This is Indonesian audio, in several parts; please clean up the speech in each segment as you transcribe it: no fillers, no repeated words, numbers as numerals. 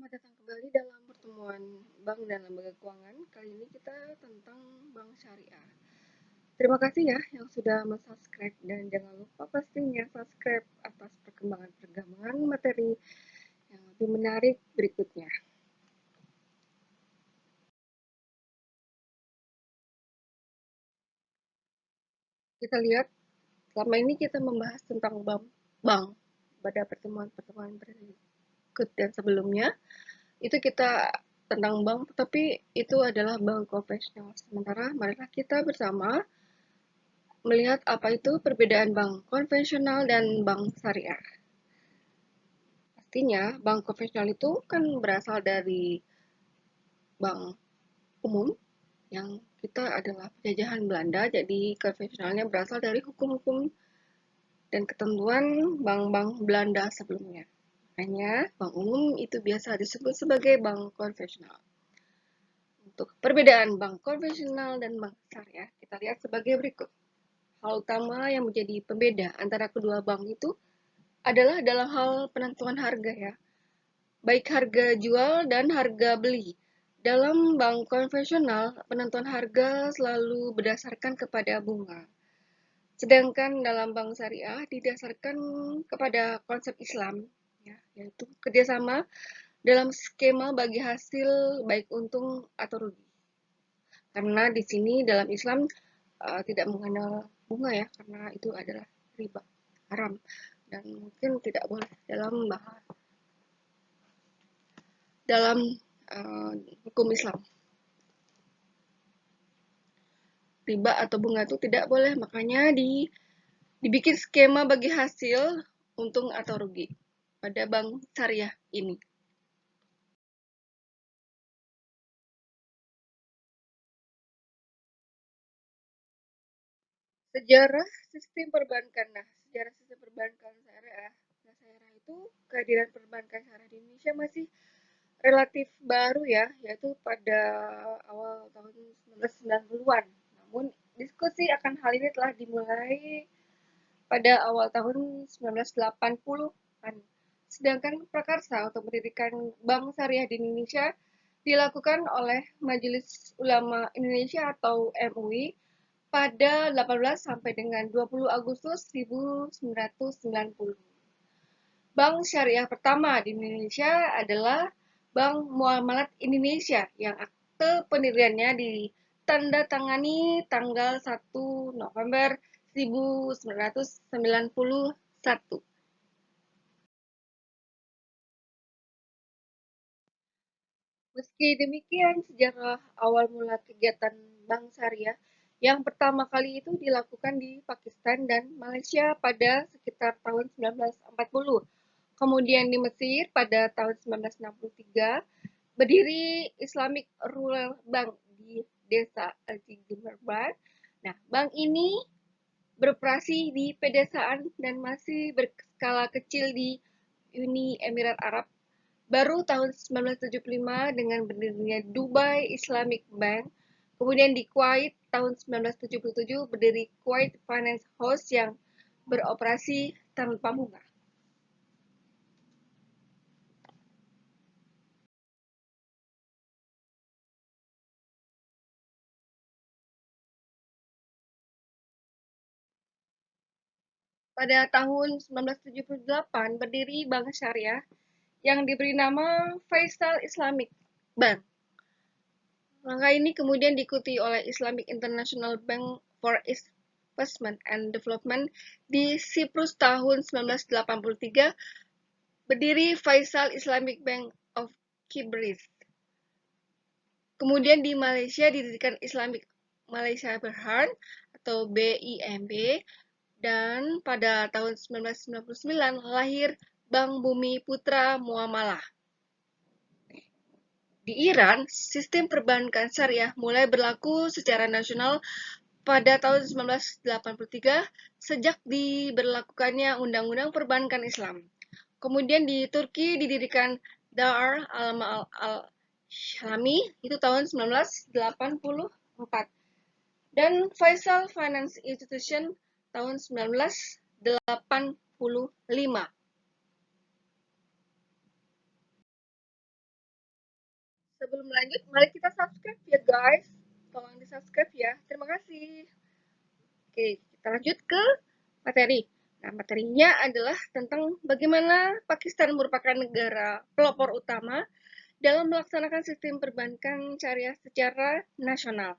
Selamat datang kembali dalam pertemuan bank dan lembaga keuangan. Kali ini kita tentang bank syariah. Terima kasih ya yang sudah subscribe dan jangan lupa pastinya subscribe atas perkembangan materi yang lebih menarik berikutnya. Kita lihat, selama ini kita membahas tentang bank pada pertemuan-pertemuan berikut dan sebelumnya. Itu kita tentang bank, tapi itu adalah bank konvensional. Sementara marilah kita bersama melihat apa itu perbedaan bank konvensional dan bank syariah. Pastinya bank konvensional itu kan berasal dari bank umum yang kita adalah penjajahan Belanda, jadi konvensionalnya berasal dari hukum-hukum dan ketentuan bank-bank Belanda sebelumnya. Makanya bank umum itu biasa disebut sebagai bank konvensional. Untuk perbedaan bank konvensional dan bank syariah, kita lihat sebagai berikut. Hal utama yang menjadi pembeda antara kedua bank itu adalah dalam hal penentuan harga ya, baik harga jual dan harga beli. Dalam bank konvensional, penentuan harga selalu berdasarkan kepada bunga. Sedangkan dalam bank syariah didasarkan kepada konsep Islam, ya, yaitu kerjasama dalam skema bagi hasil baik untung atau rugi. Karena di sini dalam Islam tidak mengenal bunga ya, karena itu adalah riba, haram, dan mungkin tidak boleh dalam hukum Islam. Riba atau bunga itu tidak boleh, makanya dibikin skema bagi hasil untung atau rugi pada bank syariah ini. Sejarah sistem perbankan. Nah, sejarah sistem perbankan syariah. Nah, syariah itu kehadiran perbankan syariah di Indonesia masih relatif baru ya, yaitu pada awal tahun 1990-an. Namun, diskusi akan hal ini telah dimulai pada awal tahun 1980-an. Sedangkan prakarsa untuk mendirikan Bank Syariah di Indonesia dilakukan oleh Majelis Ulama Indonesia atau MUI pada 18 sampai dengan 20 Agustus 1990. Bank syariah pertama di Indonesia adalah Bank Muamalat Indonesia yang akte pendiriannya ditandatangani tanggal 1 November 1991. Meski demikian, sejarah awal mula kegiatan Bank Syariah yang pertama kali itu dilakukan di Pakistan dan Malaysia pada sekitar tahun 1940. Kemudian di Mesir pada tahun 1963, berdiri Islamic Rural Bank di Desa Al-Jimarbad. Nah, bank ini beroperasi di pedesaan dan masih berskala kecil di Uni Emirat Arab. Baru tahun 1975 dengan berdirinya Dubai Islamic Bank, kemudian di Kuwait tahun 1977 berdiri Kuwait Finance House yang beroperasi tanpa bunga. Pada tahun 1978 berdiri Bank Syariah yang diberi nama Faisal Islamic Bank. Langkah ini kemudian diikuti oleh Islamic International Bank for Investment and Development di Siprus tahun 1983, berdiri Faisal Islamic Bank of Kibris. Kemudian di Malaysia didirikan Islamic Malaysia Berhad atau BIMB, dan pada tahun 1999 lahir Bank Bumi Putra Muamalah. Di Iran, sistem perbankan syariah mulai berlaku secara nasional pada tahun 1983 sejak diberlakukannya Undang-Undang Perbankan Islam. Kemudian di Turki didirikan Dar al-Shalami itu tahun 1984 dan Faisal Finance Institution tahun 1985. Sebelum lanjut, mari kita subscribe ya guys. Tolong di subscribe ya. Terima kasih. Oke, kita lanjut ke materi. Nah, materinya adalah tentang bagaimana Pakistan merupakan negara pelopor utama dalam melaksanakan sistem perbankan syariah secara nasional.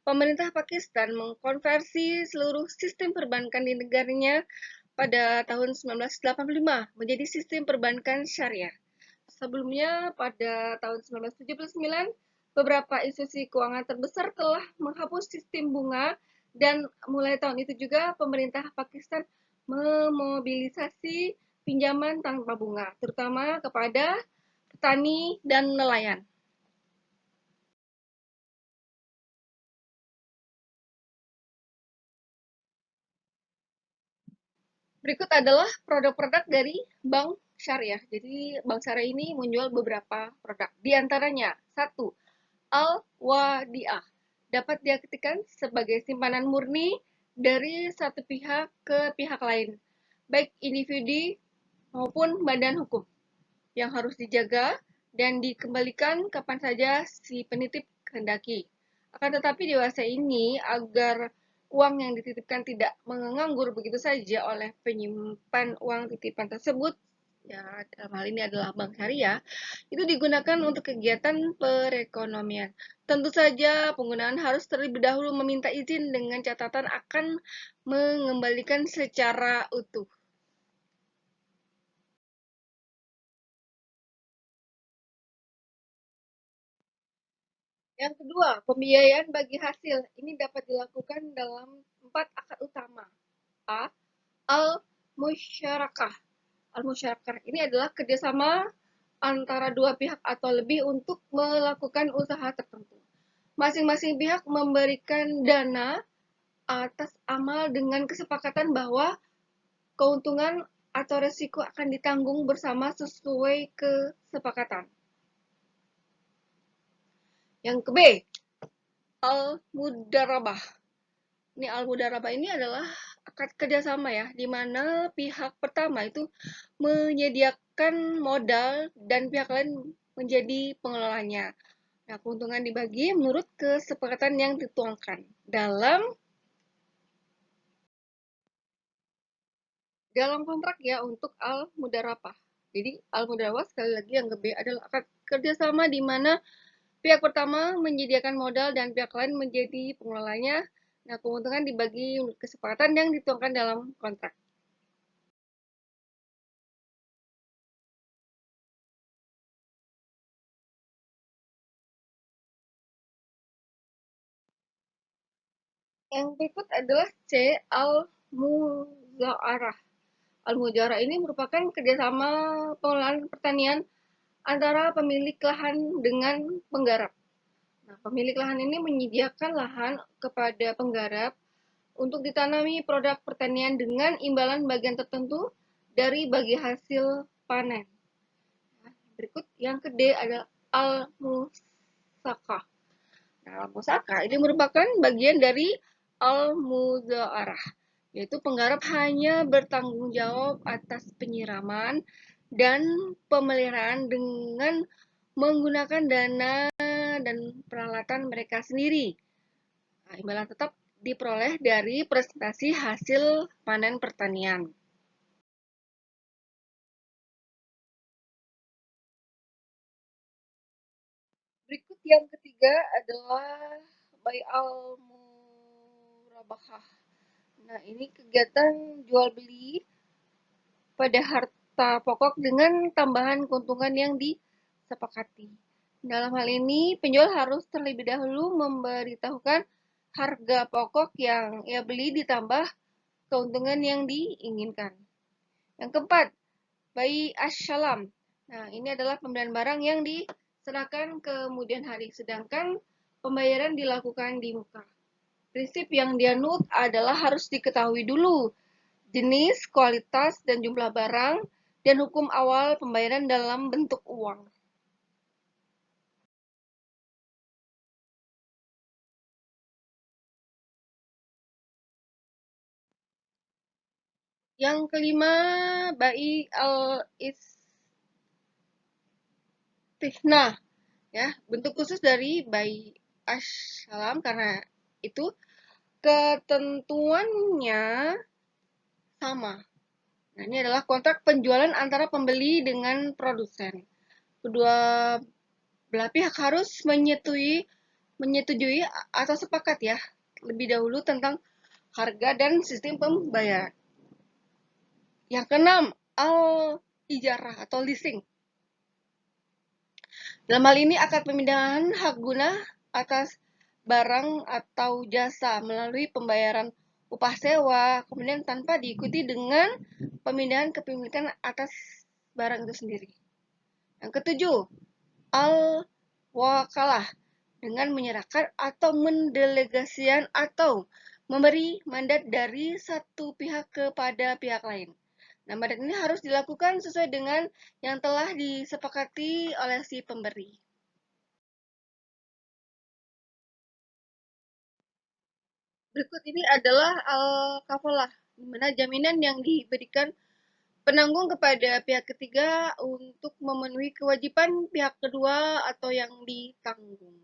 Pemerintah Pakistan mengkonversi seluruh sistem perbankan di negaranya pada tahun 1985 menjadi sistem perbankan syariah. Sebelumnya, pada tahun 1979, beberapa institusi keuangan terbesar telah menghapus sistem bunga dan mulai tahun itu juga pemerintah Pakistan memobilisasi pinjaman tanpa bunga, terutama kepada petani dan nelayan. Berikut adalah produk-produk dari Bank Syariah. Jadi, Bank Syariah ini menjual beberapa produk. Di antaranya, satu, Al-Wadi'ah. Dapat diartikan sebagai simpanan murni dari satu pihak ke pihak lain, baik individu maupun badan hukum, yang harus dijaga dan dikembalikan kapan saja si penitip kehendaki. Akan tetapi dewasa ini agar uang yang dititipkan tidak menganggur begitu saja oleh penyimpan uang titipan tersebut, ya dalam hal ini adalah bank syariah, itu digunakan untuk kegiatan perekonomian. Tentu saja penggunaan harus terlebih dahulu meminta izin dengan catatan akan mengembalikan secara utuh. Yang kedua, pembiayaan bagi hasil. Ini dapat dilakukan dalam 4 akad utama. A. Al-Musyarakah. Al-Musyarakah ini adalah kerjasama antara dua pihak atau lebih untuk melakukan usaha tertentu. Masing-masing pihak memberikan dana atas amal dengan kesepakatan bahwa keuntungan atau resiko akan ditanggung bersama sesuai kesepakatan. Yang ke B, Al-Mudarabah. Ini al-mudarabah ini adalah akad kerjasama ya, di mana pihak pertama itu menyediakan modal dan pihak lain menjadi pengelolanya. Nah, keuntungan dibagi menurut kesepakatan yang dituangkan dalam kontrak ya untuk al-mudarabah. Jadi al-mudarabah sekali lagi yang ke B adalah akad kerjasama di mana pihak pertama menyediakan modal dan pihak lain menjadi pengelolanya. Nah, keuntungan dibagi menurut kesepakatan yang dituangkan dalam kontrak. Yang berikut adalah C. Al-Muzaarah. Al-Muzaarah ini merupakan kerjasama pengelolaan pertanian antara pemilik lahan dengan penggarap. Nah, pemilik lahan ini menyediakan lahan kepada penggarap untuk ditanami produk pertanian dengan imbalan bagian tertentu dari bagi hasil panen. Nah, berikut yang ke D adalah Al-Musakah. Nah, Al-Musakah ini merupakan bagian dari Al-Muzaarah, yaitu penggarap hanya bertanggung jawab atas penyiraman dan pemeliharaan dengan menggunakan dana dan peralatan mereka sendiri. Nah, imbalan tetap diperoleh dari presentasi hasil panen pertanian. Berikut yang ketiga adalah Bay al-Murabahah. Nah, ini kegiatan jual beli pada harta pokok dengan tambahan keuntungan yang disepakati. Dalam hal ini, penjual harus terlebih dahulu memberitahukan harga pokok yang ia beli ditambah keuntungan yang diinginkan. Yang keempat, Bai Assalam. Nah, ini adalah pembelian barang yang diserahkan kemudian hari, sedangkan pembayaran dilakukan di muka. Prinsip yang dianut adalah harus diketahui dulu jenis, kualitas, dan jumlah barang, dan hukum awal pembayaran dalam bentuk uang. Yang kelima, Bai al-Istihna, ya, bentuk khusus dari buy as-salam karena itu ketentuannya sama. Nah, ini adalah kontrak penjualan antara pembeli dengan produsen. Kedua belah pihak harus menyetujui atau sepakat ya lebih dahulu tentang harga dan sistem pembayaran. Yang keenam, al-ijarah atau leasing. Dalam hal ini akad pemindahan hak guna atas barang atau jasa melalui pembayaran upah sewa, kemudian tanpa diikuti dengan pemindahan kepemilikan atas barang itu sendiri. Yang ketujuh, al-wakalah dengan menyerahkan atau mendelegasikan atau memberi mandat dari satu pihak kepada pihak lain. Nah, mandat ini harus dilakukan sesuai dengan yang telah disepakati oleh si pemberi. Berikut ini adalah al-kafalah, di mana jaminan yang diberikan penanggung kepada pihak ketiga untuk memenuhi kewajiban pihak kedua atau yang ditanggung.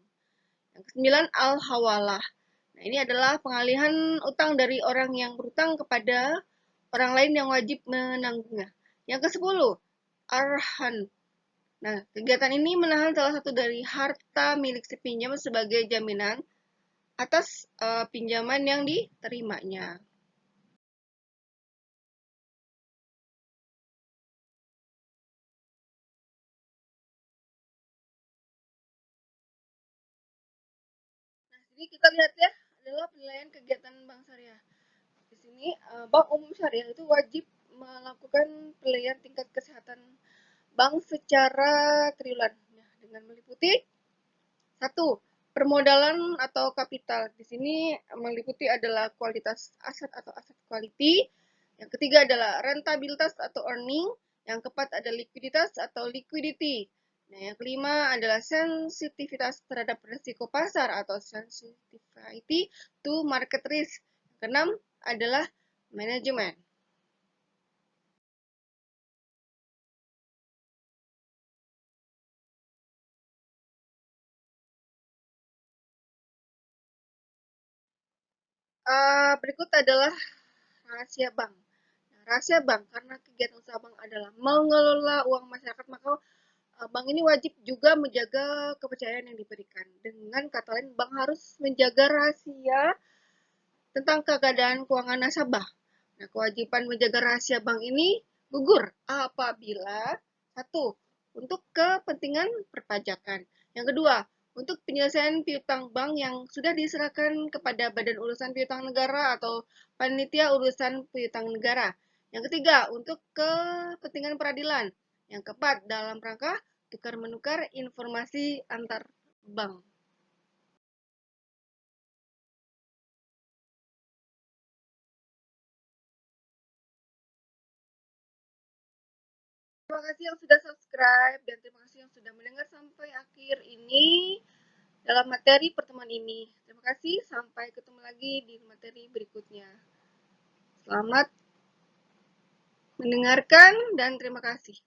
Yang kesembilan, al-hawalah. Nah, ini adalah pengalihan utang dari orang yang berutang kepada orang lain yang wajib menanggungnya. Yang kesepuluh, arhan. Nah, kegiatan ini menahan salah satu dari harta milik si pinjam sebagai jaminan atas pinjaman yang diterimanya. Nah, sini kita lihat ya, adalah penilaian kegiatan bank syariah. Di sini bank umum syariah itu wajib melakukan penilaian tingkat kesehatan bank secara triwulan dengan meliputi satu, permodalan atau kapital. Di sini meliputi adalah kualitas aset atau aset quality. Yang ketiga adalah rentabilitas atau earning. Yang keempat ada likuiditas atau liquidity. Nah, yang kelima adalah sensitivitas terhadap risiko pasar atau sensitivity to market risk. Yang keenam adalah manajemen. Berikut adalah rahasia bank. Rahasia bank karena kegiatan usaha bank adalah mengelola uang masyarakat, maka bank ini wajib juga menjaga kepercayaan yang diberikan. Dengan kata lain, bank harus menjaga rahasia tentang keadaan keuangan nasabah. Nah, kewajiban menjaga rahasia bank ini gugur apabila satu, untuk kepentingan perpajakan. Yang kedua, untuk penyelesaian piutang bank yang sudah diserahkan kepada Badan Urusan Piutang Negara atau Panitia Urusan Piutang Negara. Yang ketiga, untuk kepentingan peradilan. Yang keempat, dalam rangka tukar-menukar informasi antar bank. Terima kasih yang sudah subscribe dan terima kasih yang sudah mendengar sampai akhir ini dalam materi pertemuan ini. Terima kasih, sampai ketemu lagi di materi berikutnya. Selamat mendengarkan dan terima kasih.